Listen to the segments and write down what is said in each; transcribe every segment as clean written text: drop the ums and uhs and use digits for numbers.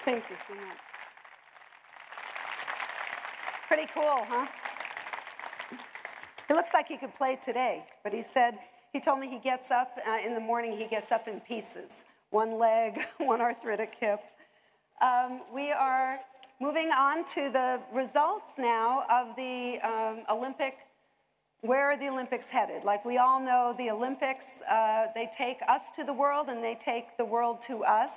Thank you so much. Pretty cool, huh? He looks like he could play today, but he told me he gets up in the morning, he gets up in pieces. One leg, one arthritic hip. We are moving on to the results now of the where are the Olympics headed? Like we all know, the Olympics, they take us to the world and they take the world to us.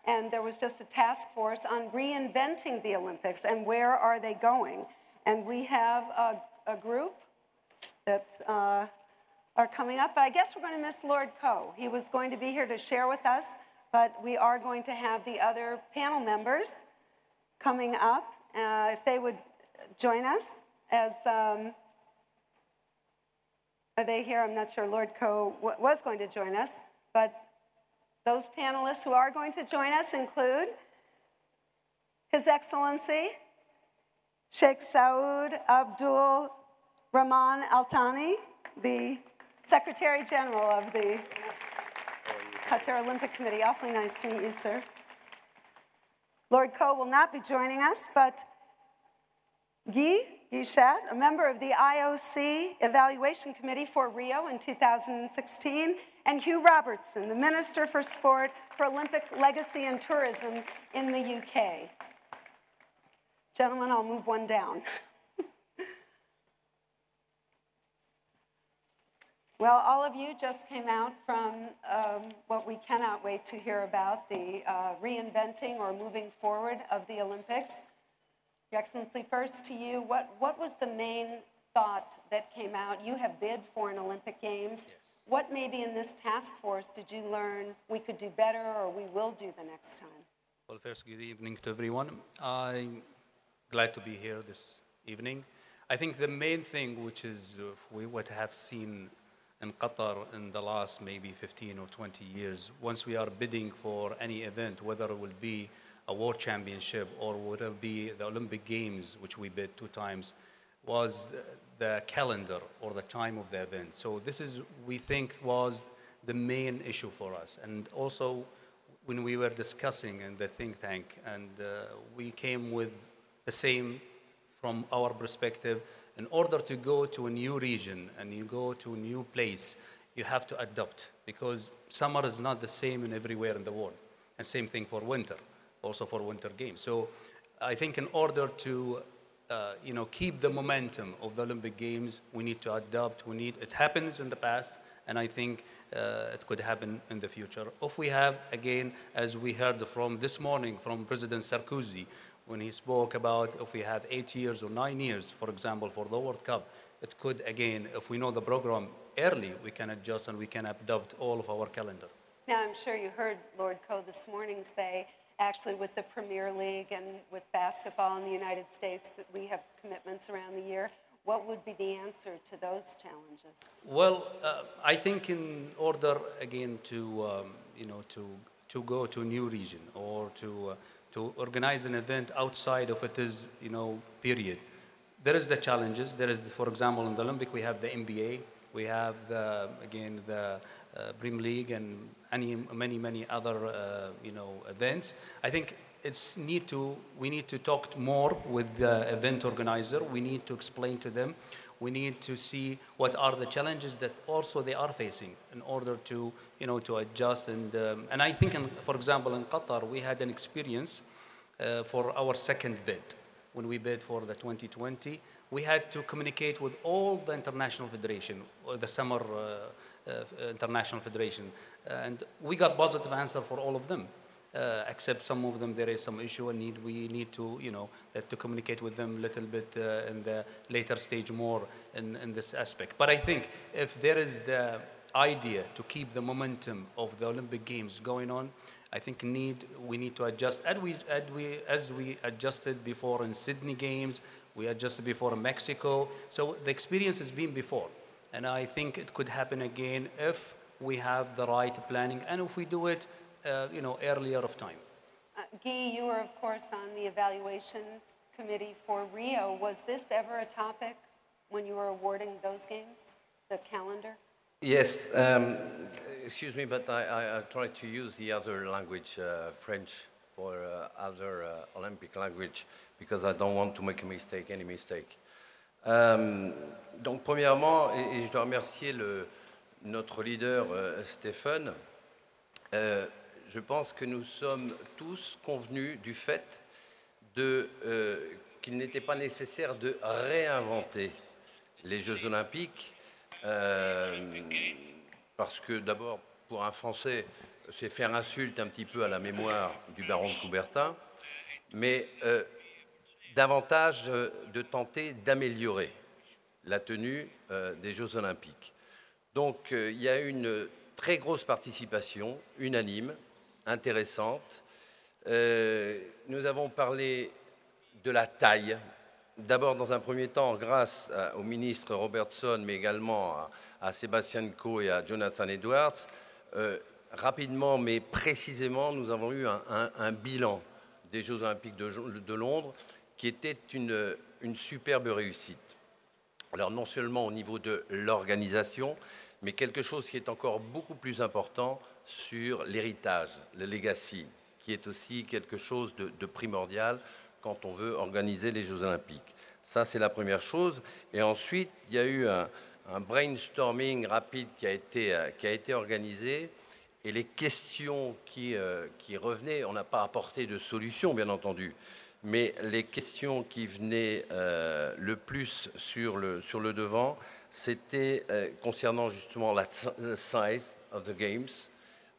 And there was just a task force on reinventing the Olympics and where are they going. And we have a group that are coming up. But I guess we're going to miss Lord Coe. He was going to be here to share with us, but we are going to have the other panel members coming up. If they would join us as... are they here? I'm not sure. Lord Coe was going to join us, but those panelists who are going to join us include His Excellency Sheikh Saud Abdul Rahman Al Thani, the Secretary General of the Qatar Olympic Committee. Awfully nice to meet you, sir. Lord Coe will not be joining us, but Guy Guichet, a member of the IOC Evaluation Committee for Rio in 2016, and Hugh Robertson, the Minister for Sport for Olympic Legacy and Tourism in the UK. Gentlemen, I'll move one down. Well, all of you just came out from what we cannot wait to hear about, the reinventing or moving forward of the Olympics. Your Excellency, first to you, what was the main thought that came out? You have bid for an Olympic Games. Yes. What maybe in this task force did you learn we could do better or we will do the next time? Well, first, good evening to everyone. I'm glad to be here this evening. I think the main thing, which is we would have seen in Qatar in the last maybe 15 or 20 years, once we are bidding for any event, whether it will be a world championship or would it be the Olympic Games, which we bid 2 times, was the calendar or the time of the event. So this is, we think, was the main issue for us. And also, when we were discussing in the think tank, and we came with the same from our perspective, in order to go to a new region and you go to a new place, you have to adapt, because summer is not the same in everywhere in the world. And same thing for winter, also for Winter Games. So I think in order to keep the momentum of the Olympic Games, we need to adapt. It happens in the past, and I think it could happen in the future. If we have, again, as we heard from this morning from President Sarkozy, when he spoke about if we have 8 years or 9 years, for example, for the World Cup, it could, again, if we know the program early, we can adjust and we can adapt all of our calendar. Now, I'm sure you heard Lord Coe this morning say, actually with the Premier League and with basketball in the United States, that we have commitments around the year. What would be the answer to those challenges? Well, I think in order, again, to go to a new region or to organize an event outside of it is, period. There is the challenges. There is, for example, in the Olympic, we have the NBA. We have, the Premier League and many other, events. I think we need to talk more with the event organizer. We need to explain to them. We need to see what are the challenges that also they are facing in order to, to adjust. And I think, for example, in Qatar, we had an experience for our second bid. When we bid for the 2020, we had to communicate with all the international federation, the summer international federation, and we got positive answer for all of them. Except some of them, there is some issue and we need to, to communicate with them a little bit in the later stage more in this aspect. But I think if there is the idea to keep the momentum of the Olympic Games going on, I think we need to adjust. As we adjusted before in Sydney Games, we adjusted before in Mexico. So the experience has been before. And I think it could happen again if we have the right planning and if we do it earlier of time. Guy, you were, of course, on the evaluation committee for Rio. Was this ever a topic when you were awarding those games, the calendar? Yes, excuse me, but I try to use the other language, French, for other Olympic language, because I don't want to make a mistake, any mistake. Donc, premièrement, et je dois remercier notre leader, Stéphane, je pense que nous sommes tous convenus du fait qu'il n'était pas nécessaire de réinventer les Jeux Olympiques, parce que d'abord, pour un Français, c'est faire insulte un petit peu à la mémoire du baron de Coubertin, mais davantage de tenter d'améliorer la tenue des Jeux Olympiques. Donc il y a une très grosse participation, unanime, intéressante. Nous avons parlé de la taille. D'abord, dans un premier temps, grâce au ministre Robertson, mais également à Sébastien Coe et à Jonathan Edwards, rapidement mais précisément, nous avons eu un bilan des Jeux Olympiques de Londres qui était une superbe réussite. Alors non seulement au niveau de l'organisation, mais quelque chose qui est encore beaucoup plus important sur l'héritage, le legacy, qui est aussi quelque chose de primordial quand on veut organiser les Jeux Olympiques. Ça, c'est la première chose. Et ensuite, il y a eu un brainstorming rapide qui a été organisé. Et les questions qui revenaient, on n'a pas apporté de solution, bien entendu, mais les questions qui venaient le plus sur le devant, c'était concernant justement la size of the Games,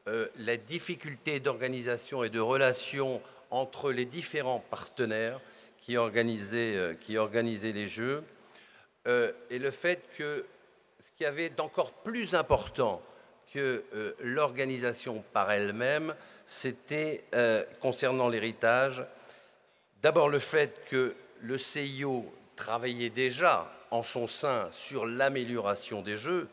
la difficulté d'organisation et de relation entre les différents partenaires qui organisaient les Jeux, et le fait que ce qui avait d'encore plus important que l'organisation par elle-même, c'était concernant l'héritage, d'abord le fait que le CIO travaillait déjà en son sein sur l'amélioration des Jeux.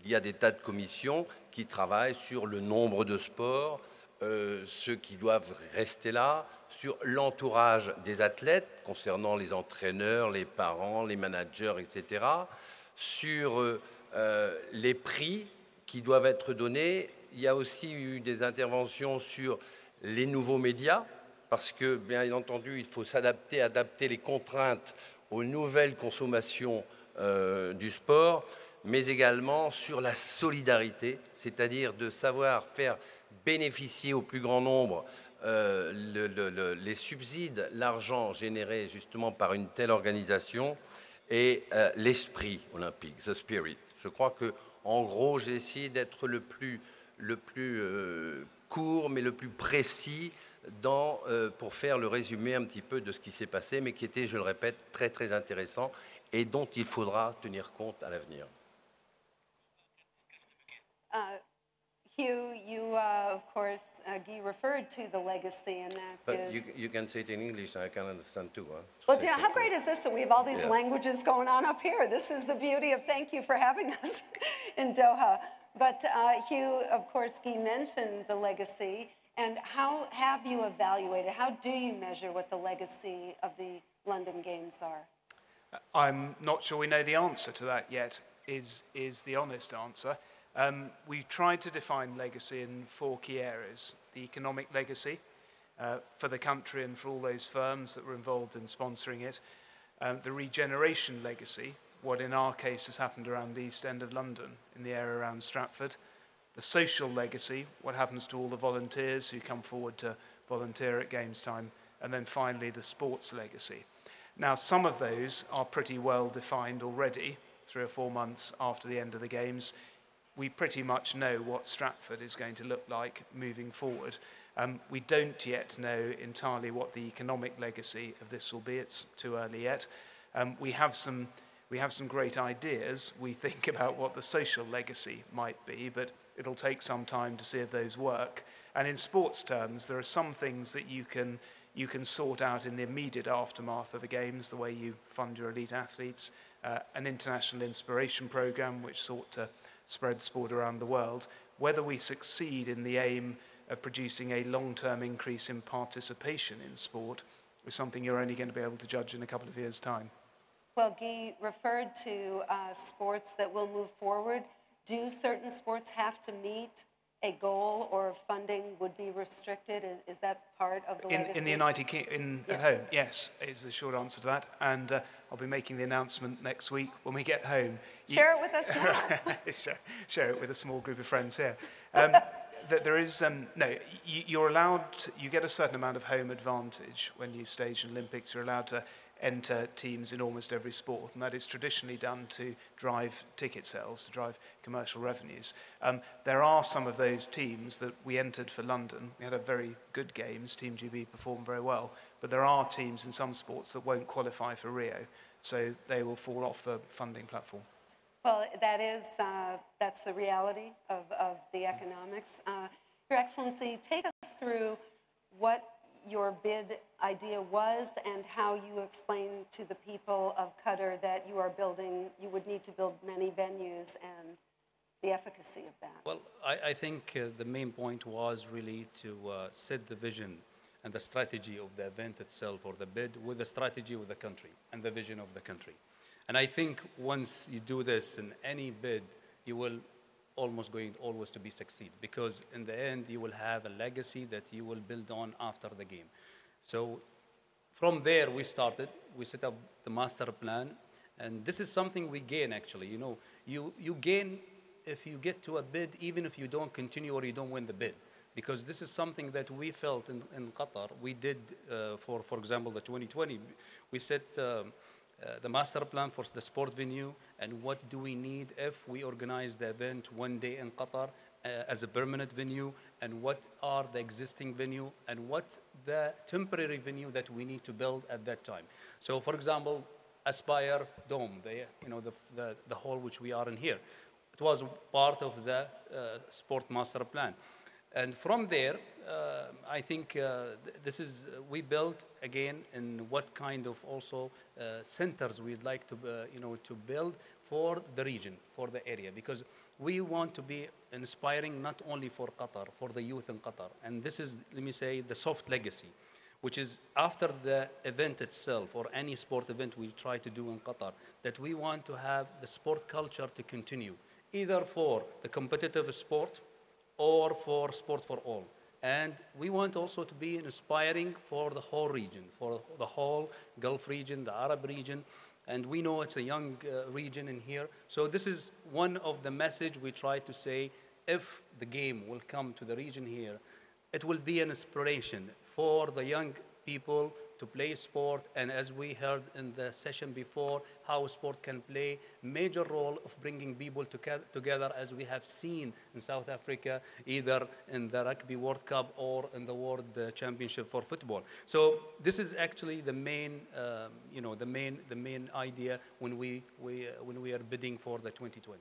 Il y a des tas de commissions qui travaillent sur le nombre de sports, ceux qui doivent rester là, sur l'entourage des athlètes, concernant les entraîneurs, les parents, les managers, etc., sur les prix qui doivent être donnés. Il y a aussi eu des interventions sur les nouveaux médias, parce que, bien entendu, il faut s'adapter, adapter les contraintes aux nouvelles consommations du sport, mais également sur la solidarité, c'est-à-dire de savoir faire bénéficier au plus grand nombre les subsides, l'argent généré justement par une telle organisation et l'esprit olympique, the spirit. Je crois que, en gros, j'ai essayé d'être le plus court, mais le plus précis pour faire le résumé un petit peu de ce qui s'est passé, mais qui était, je le répète, très très intéressant et dont il faudra tenir compte à l'avenir. Hugh, you, of course, Guy referred to the legacy, and that But is... you can say it in English, I can understand too. Huh? Well, yeah, how great is this that we have all these Yeah. languages going on up here? This is the beauty of thank you for having us in Doha. But Hugh, of course, Guy mentioned the legacy. And how have you evaluated, how do you measure what the legacy of the London Games are? I'm not sure we know the answer to that yet, is the honest answer. We've tried to define legacy in 4 key areas. The economic legacy for the country and for all those firms that were involved in sponsoring it. The regeneration legacy, what in our case has happened around the East End of London, in the area around Stratford. The social legacy, what happens to all the volunteers who come forward to volunteer at Games time. And then finally, the sports legacy. Now, some of those are pretty well defined already, 3 or 4 months after the end of the Games. We pretty much know what Stratford is going to look like moving forward. We don't yet know entirely what the economic legacy of this will be. It's too early yet. We have some great ideas. We think about what the social legacy might be, but it'll take some time to see if those work. And in sports terms, there are some things that you can sort out in the immediate aftermath of the Games, the way you fund your elite athletes, an international inspiration program which sought to spread sport around the world. Whether we succeed in the aim of producing a long-term increase in participation in sport is something you're only going to be able to judge in a couple of years' time. Well, Guy referred to sports that will move forward. do certain sports have to meet a goal, or funding would be restricted? Is that part of the legacy? In the United Kingdom, at home, yes, is the short answer to that. And I'll be making the announcement next week when we get home. Share it with us now. share it with a small group of friends here. That there is, no, you're allowed, you get a certain amount of home advantage when you stage an Olympics. You're allowed to enter teams in almost every sport, and that is traditionally done to drive ticket sales, to drive commercial revenues. There are some of those teams that we entered for London. We had a very good games. Team GB performed very well, but there are teams in some sports that won't qualify for Rio, so they will fall off the funding platform. Well, that's the reality of the economics. Your Excellency, take us through what your bid idea was and how you explain to the people of Qatar that you would need to build many venues and the efficacy of that. Well, I think the main point was really to set the vision and the strategy of the event itself, or the bid, with the strategy of the country and the vision of the country. And I think once you do this in any bid, you will always to be succeed, because in the end you will have a legacy that you will build on after the game. So from there we started, we set up the master plan, and this is something we gain actually. You know, you gain if you get to a bid, even if you don't continue or you don't win the bid, because this is something that we felt in Qatar. We did, for example, the 2020, we set the master plan for the sport venue, and what do we need if we organize the event one day in Qatar as a permanent venue, and what are the existing venue, and what the temporary venue that we need to build at that time. So for example, Aspire Dome, the hall which we are in here, it was part of the sport master plan. And from there, I think we built again in what kind of also centers we'd like to, to build for the region, for the area, because we want to be inspiring not only for Qatar, for the youth in Qatar. And this is, let me say, the soft legacy, which is after the event itself, or any sport event we try to do in Qatar, that we want to have the sport culture to continue, either for the competitive sport or for sport for all. And we want also to be inspiring for the whole region, for the whole Gulf region, the Arab region. And we know it's a young region in here. So this is one of the message we try to say. If the game will come to the region here, it will be an inspiration for the young people to play sport. And as we heard in the session before, how sport can play a major role of bringing people together, as we have seen in South Africa, either in the Rugby World Cup or in the World Championship for football. So this is actually the main, the main idea when we are bidding for the 2020.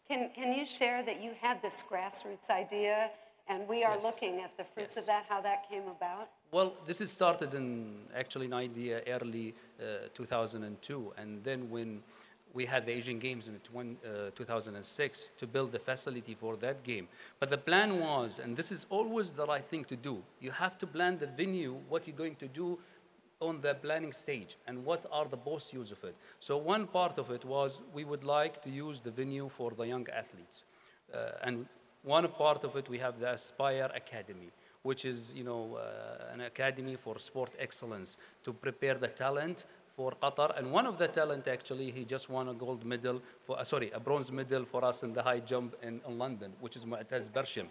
Can you share that you had this grassroots idea, and we are looking at the fruits of that, how that came about? Well, this is started in actually an idea early 2002, and then when we had the Asian Games in 2006 to build the facility for that game. But the plan was, and this is always the right thing to do, you have to plan the venue, what you're going to do on the planning stage, and what are the best use of it. So one part of it was we would like to use the venue for the young athletes. And one part of it, we have the Aspire Academy, which is, an academy for sport excellence to prepare the talent for Qatar. And one of the talent, actually, he just won a gold medal, a bronze medal for us in the high jump in London, which is Mu'taz Barsham,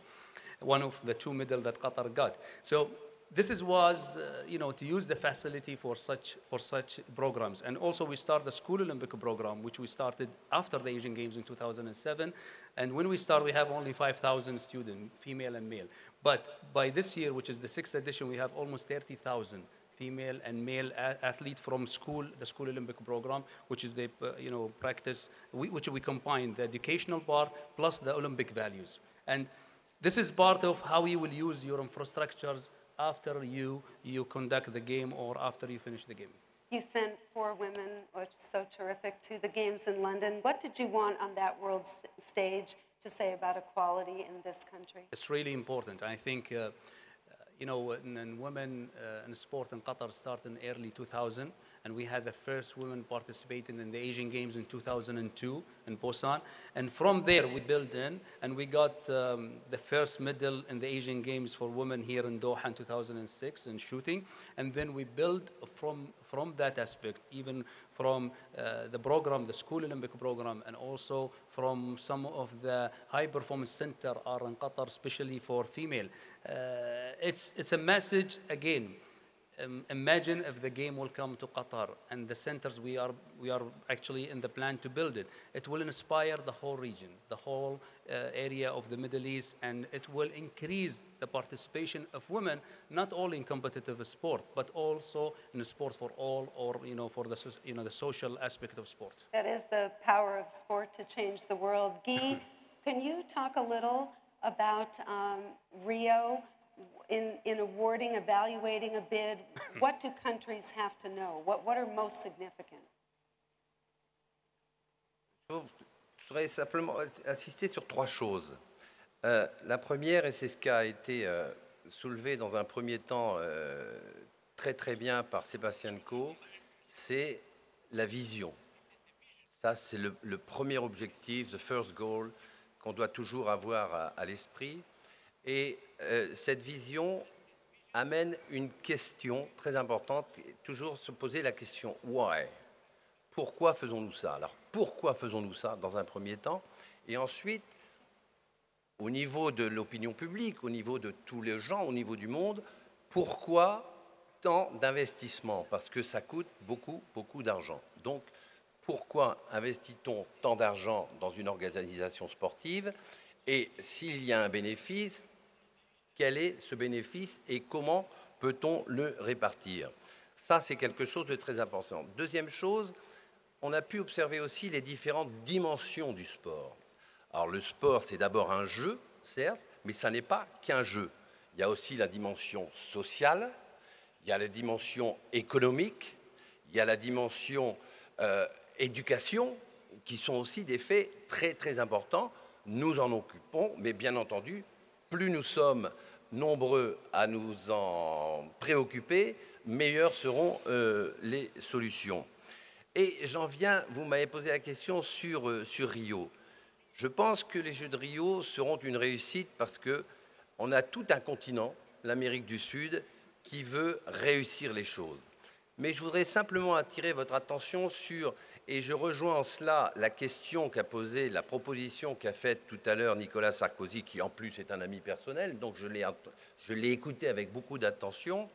one of the 2 medals that Qatar got. So this was, to use the facility for such programs. And also we started the School Olympic program, which we started after the Asian Games in 2007. And when we start, we have only 5,000 students, female and male. But by this year, which is the 6th edition, we have almost 30,000 female and male athletes from the School Olympic program, which is the, practice, which we combine the educational part plus the Olympic values. And this is part of how you will use your infrastructures after you conduct the game or after you finish the game. You sent 4 women, which is so terrific, to the games in London. What did you want on that world stage to say about equality in this country? It's really important. I think, and women in sport in Qatar started in early 2000, and we had the first women participating in the Asian Games in 2002 in Busan. And from there, we built in, and we got the first medal in the Asian Games for women here in Doha in 2006 in shooting. And then we built from that aspect, even from the program, the School Olympic program, and also from some of the high performance center are in Qatar, especially for female. It's a message again. Imagine if the game will come to Qatar and the centers we are actually in the plan to build it. It will inspire the whole region, the whole area of the Middle East, and it will increase the participation of women, not only in competitive sport, but also in sport for all, or for the social aspect of sport. That is the power of sport to change the world. Guy, can you talk a little about Rio? In awarding, evaluating a bid, what do countries have to know? What are most significant? Je voudrais simplement insister sur trois choses. La première, et c'est ce qui a été soulevé dans un premier temps très très bien par Sébastien Coe, c'est la vision. Ça, c'est le premier objectif, the first goal, qu'on doit toujours avoir à l'esprit. Et cette vision amène une question très importante, toujours se poser la question « why ?» Pourquoi faisons-nous ça? Alors, pourquoi faisons-nous ça dans un premier temps? Et ensuite, au niveau de l'opinion publique, au niveau de tous les gens, au niveau du monde, pourquoi tant d'investissement? Parce que ça coûte beaucoup, beaucoup d'argent. Donc, pourquoi investit-on tant d'argent dans une organisation sportive? Et s'il y a un bénéfice, quel est ce bénéfice et comment peut-on le répartir? Ça, c'est quelque chose de très important. Deuxième chose, on a pu observer aussi les différentes dimensions du sport. Alors, le sport, c'est d'abord un jeu, certes, mais ça n'est pas qu'un jeu. Il y a aussi la dimension sociale, il y a la dimension économique, il y a la dimension éducation, qui sont aussi des faits très, très importants. Nous en occupons, mais bien entendu, plus nous sommes nombreux à nous en préoccuper, meilleures seront les solutions. Et j'en viens, vous m'avez posé la question sur Rio. Je pense que les Jeux de Rio seront une réussite parce qu'on a tout un continent, l'Amérique du Sud, qui veut réussir les choses. Mais je voudrais simplement attirer votre attention sur, et je rejoins en cela la question qu'a posée, la proposition qu'a faite tout à l'heure Nicolas Sarkozy, qui en plus est un ami personnel, donc je l'ai écouté avec beaucoup d'attention.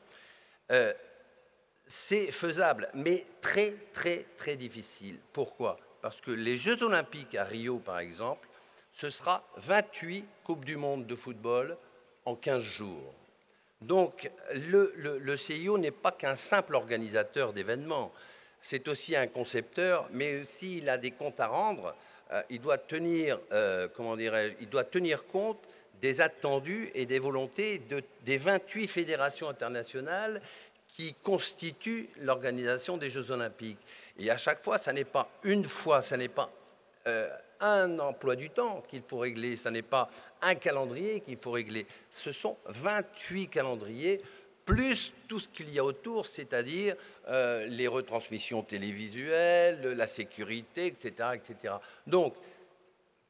C'est faisable, mais très, très, très difficile. Pourquoi? Parce que les Jeux Olympiques à Rio, par exemple, ce sera 28 Coupes du Monde de football en 15 jours. Donc, le CIO n'est pas qu'un simple organisateur d'événements, c'est aussi un concepteur, mais aussi il a des comptes à rendre, il doit tenir, il doit tenir compte des attendus et des volontés des 28 fédérations internationales qui constituent l'organisation des Jeux Olympiques. Et à chaque fois, ça n'est pas une fois, ça n'est pas un emploi du temps qu'il faut régler, ça n'est pas un calendrier qu'il faut régler, ce sont 28 calendriers, plus tout ce qu'il y a autour, c'est-à-dire les retransmissions télévisuelles, la sécurité, etc., etc. Donc,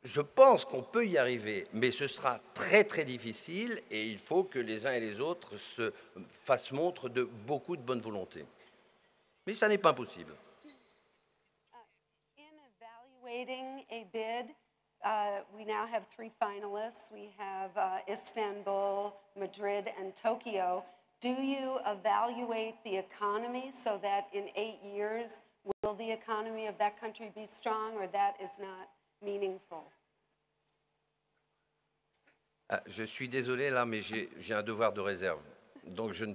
je pense qu'on peut y arriver, mais ce sera très, très difficile et il faut que les uns et les autres se fassent montre de beaucoup de bonne volonté. Mais ça n'est pas impossible. Evaluating a bid, we now have 3 finalists. We have Istanbul, Madrid, and Tokyo. Do you evaluate the economy so that in 8 years, will the economy of that country be strong, or that is not meaningful? Je suis désolé là, mais j'ai un devoir de réserve. Donc je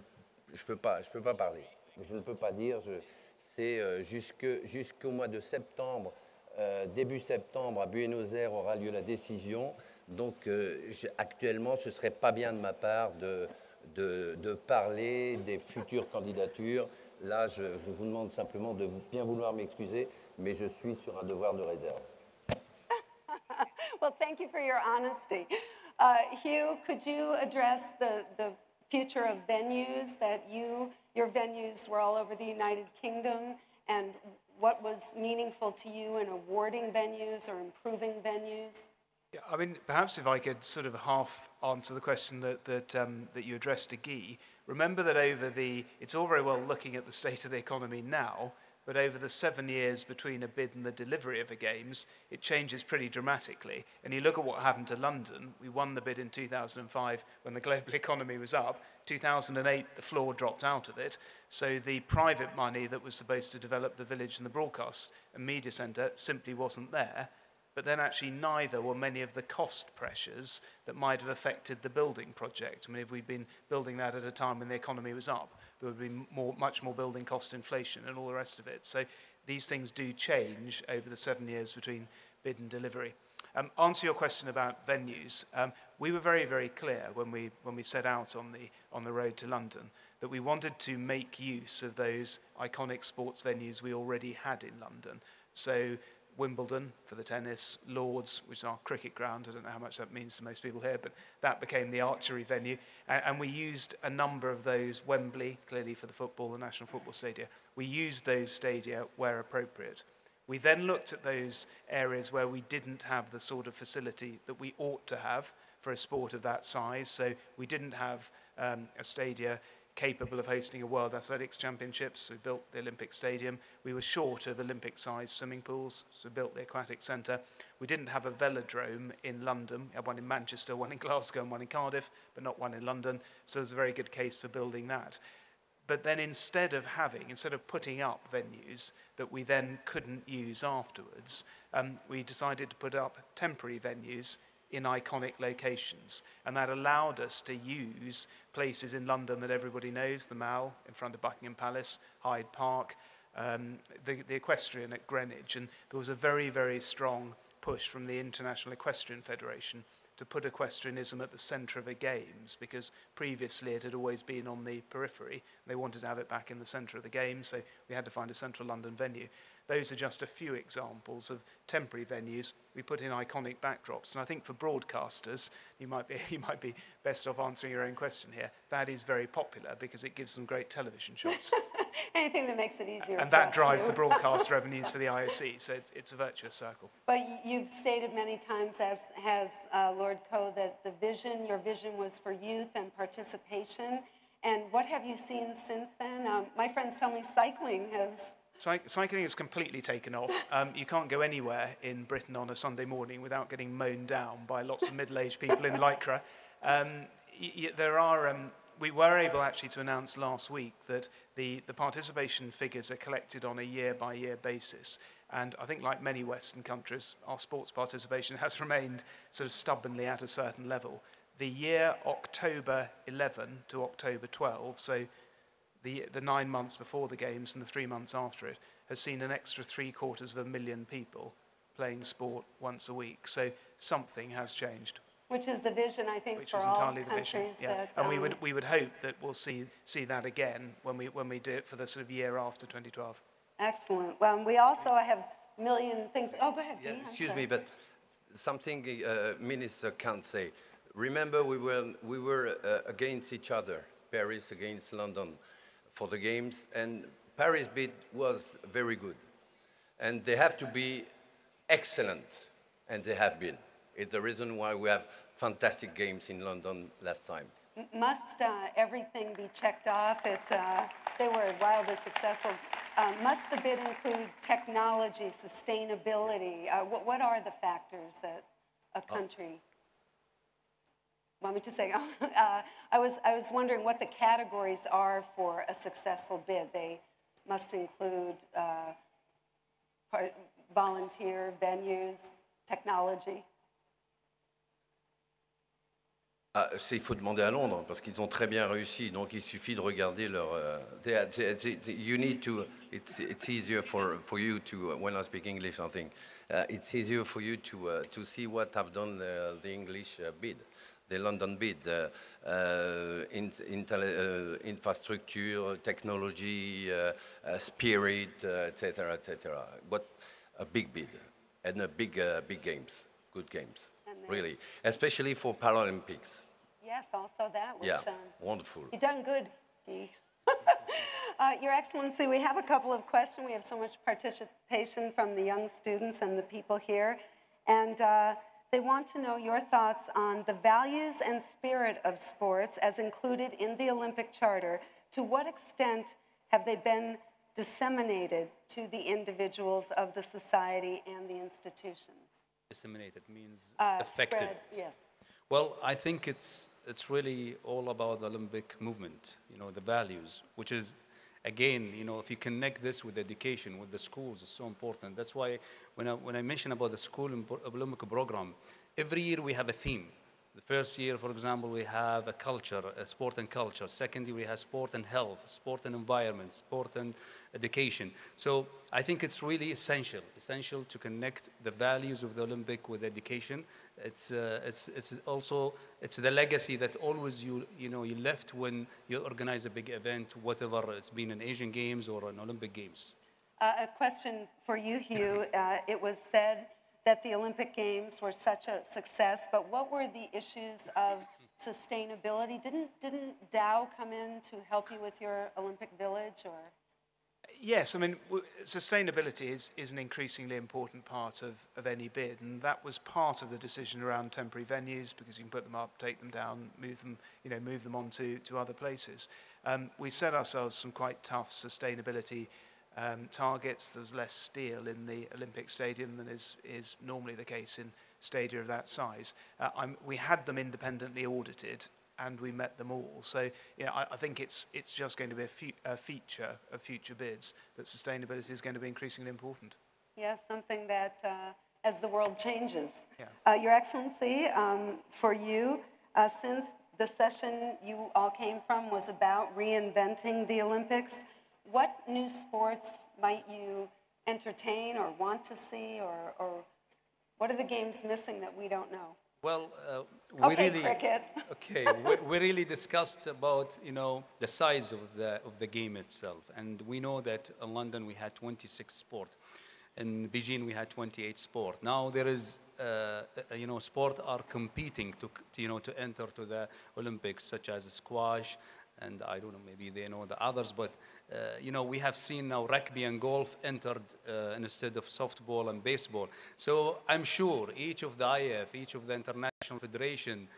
peux pas parler. Je ne peux pas dire. C'est jusqu'au mois de septembre. Début septembre, à Buenos Aires aura lieu la décision. Donc, actuellement, ce ne serait pas bien de ma part de parler des futures candidatures. Là, je vous demande simplement de bien vouloir m'excuser, mais je suis sur un devoir de réserve. Well, thank you for your honesty. Hugh, could you address the future of venues, that your venues were all over the United Kingdom, and what was meaningful to you in awarding venues or improving venues? Yeah, I mean, perhaps if I could sort of half answer the question that you addressed to Guy. Remember that it's all very well looking at the state of the economy now, but over the 7 years between a bid and the delivery of the Games, it changes pretty dramatically. And you look at what happened to London. We won the bid in 2005 when the global economy was up. 2008, the floor dropped out of it. So the private money that was supposed to develop the village and the broadcast and media centre simply wasn't there. But then actually neither were many of the cost pressures that might have affected the building project. I mean, if we'd been building that at a time when the economy was up, there would be much more building cost inflation and all the rest of it. So these things do change over the 7 years between bid and delivery. Answer your question about venues. We were very, very clear when we set out on the road to London that we wanted to make use of those iconic sports venues we already had in London. So Wimbledon for the tennis, Lords, which is our cricket ground. I don't know how much that means to most people here, but that became the archery venue. And we used a number of those, Wembley, clearly for the football, the National Football Stadia. We used those stadia where appropriate. We then looked at those areas where we didn't have the sort of facility that we ought to have for a sport of that size. So we didn't have a stadia capable of hosting a World Athletics Championships. We built the Olympic Stadium. We were short of Olympic-sized swimming pools, so we built the Aquatic Centre. We didn't have a velodrome in London. We had one in Manchester, one in Glasgow, and one in Cardiff, but not one in London. So there's a very good case for building that. But then instead of putting up venues that we then couldn't use afterwards, we decided to put up temporary venues in iconic locations. And that allowed us to use places in London that everybody knows, the Mall in front of Buckingham Palace, Hyde Park, the Equestrian at Greenwich. And there was a very, very strong push from the International Equestrian Federation to put equestrianism at the centre of the Games, because previously it had always been on the periphery. They wanted to have it back in the centre of the Games, so we had to find a central London venue. Those are just a few examples of temporary venues. We put in iconic backdrops. And I think for broadcasters, you might be best off answering your own question here. That is very popular because it gives them great television shots. Anything that makes it easier. And that drives the broadcast revenues for the IOC. So it's a virtuous circle. But you've stated many times, as has Lord Coe, that your vision was for youth and participation. And what have you seen since then? My friends tell me cycling has... Cycling has completely taken off. You can't go anywhere in Britain on a Sunday morning without getting mown down by lots of middle-aged people in Lycra. We were able actually to announce last week that the participation figures are collected on a year-by-year basis. And I think, like many Western countries, our sports participation has remained sort of stubbornly at a certain level. The year October 11 to October 12, so the 9 months before the Games and the 3 months after it, has seen an extra 750,000 people playing sport once a week. So something has changed. Which is the vision, I think, for all countries. Yeah. And we would hope that we'll see that again when we do it for the sort of year after 2012. Excellent. Well, we also have a million things. Oh, go ahead. Yeah, excuse me, but something Minister can't say. Remember, we were against each other, Paris against London, for the Games, and Paris bid was very good. And they have to be excellent, and they have been. It's the reason why we have fantastic Games in London last time. Must everything be checked off? They were wildly successful. Must the bid include technology, sustainability? What are the factors that a country... Want me to say? I was wondering what the categories are for a successful bid. They must include volunteer, venues, technology. Il faut demander à Londres parce qu'ils ont très bien réussi. Donc il suffit de regarder leur. You need to. It's easier for you to. When I speak English, I think it's easier for you to see what have done the English bid. The London bid, infrastructure, technology, spirit, etc., etc. What a big bid and a big Games, good Games, really, especially for Paralympics. Yes, also that, which Yeah, wonderful. you've done good, Guy. Your Excellency, we have a couple of questions. We have so much participation from the young students and the people here. And they want to know your thoughts on the values and spirit of sports as included in the Olympic Charter. To what extent have they been disseminated to the individuals of the society and the institutions? Disseminated means affected. Spread, yes. Well, I think it's really all about the Olympic movement, the values, which is, again, if you connect this with education, with the schools, it's so important. That's why when I mention about the school Olympic program, every year we have a theme. The first year, for example, we have a culture, a sport and culture. Second year, we have sport and health, sport and environment, sport and education. So I think it's really essential to connect the values of the Olympic with education. It's also the legacy that always you left when you organize a big event, whatever it's been an Asian Games or an Olympic Games. A question for you, Hugh. It was said that the Olympic Games were such a success, but what were the issues of sustainability? Didn't Dow come in to help you with your Olympic Village, or? Yes, I mean, sustainability is an increasingly important part of any bid, and that was part of the decision around temporary venues, because you can put them up, take them down, move them on to other places. We set ourselves some quite tough sustainability targets. There's less steel in the Olympic Stadium than is normally the case in stadia of that size. We had them independently audited, and we met them all. So, I think it's just going to be a feature of future bids that sustainability is going to be increasingly important. Yes, something that, as the world changes. Yeah. Your Excellency, for you, since the session you all came from was about reinventing the Olympics, what new sports might you entertain or want to see, or what are the games missing that we don't know? Well, cricket. we really discussed about the size of the game itself, and we know that in London we had 26 sport, in Beijing we had 28 sport. Now there is sport are competing to enter to the Olympics, such as squash, and I don't know, maybe they know the others, but we have seen now rugby and golf entered instead of softball and baseball. So I'm sure each of the IF, each of the international federation,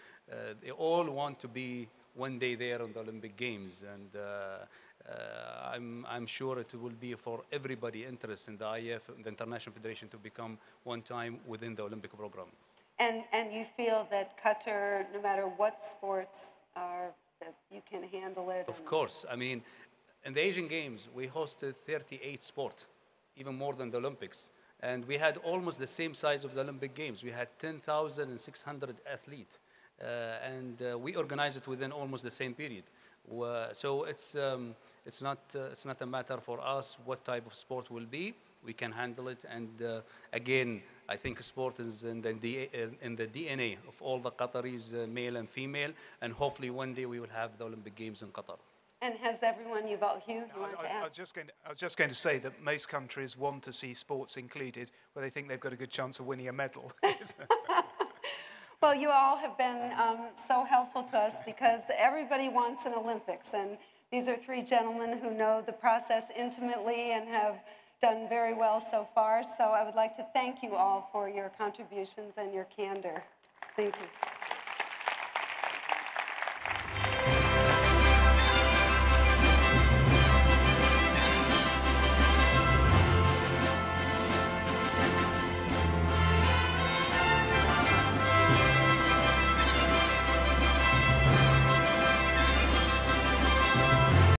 they all want to be one day there on the Olympic Games, and I'm sure it will be for everybody interested in the IF, the international federation, to become one time within the Olympic program. And you feel that Qatar, no matter what sports are, that you can handle it? Of course. I mean, in the Asian Games, we hosted 38 sport, even more than the Olympics. And we had almost the same size of the Olympic Games. We had 10,600 athletes. And we organized it within almost the same period. So it's not a matter for us what type of sport will be. We can handle it. And again, I think sport is in the DNA of all the Qataris, male and female. And hopefully one day we will have the Olympic Games in Qatar. And has everyone, Hugh, you want to add? I was just going to say that most countries want to see sports included where they think they've got a good chance of winning a medal. Well, you all have been so helpful to us, because everybody wants an Olympics. And these are three gentlemen who know the process intimately and have done very well so far. So I would like to thank you all for your contributions and your candor. Thank you.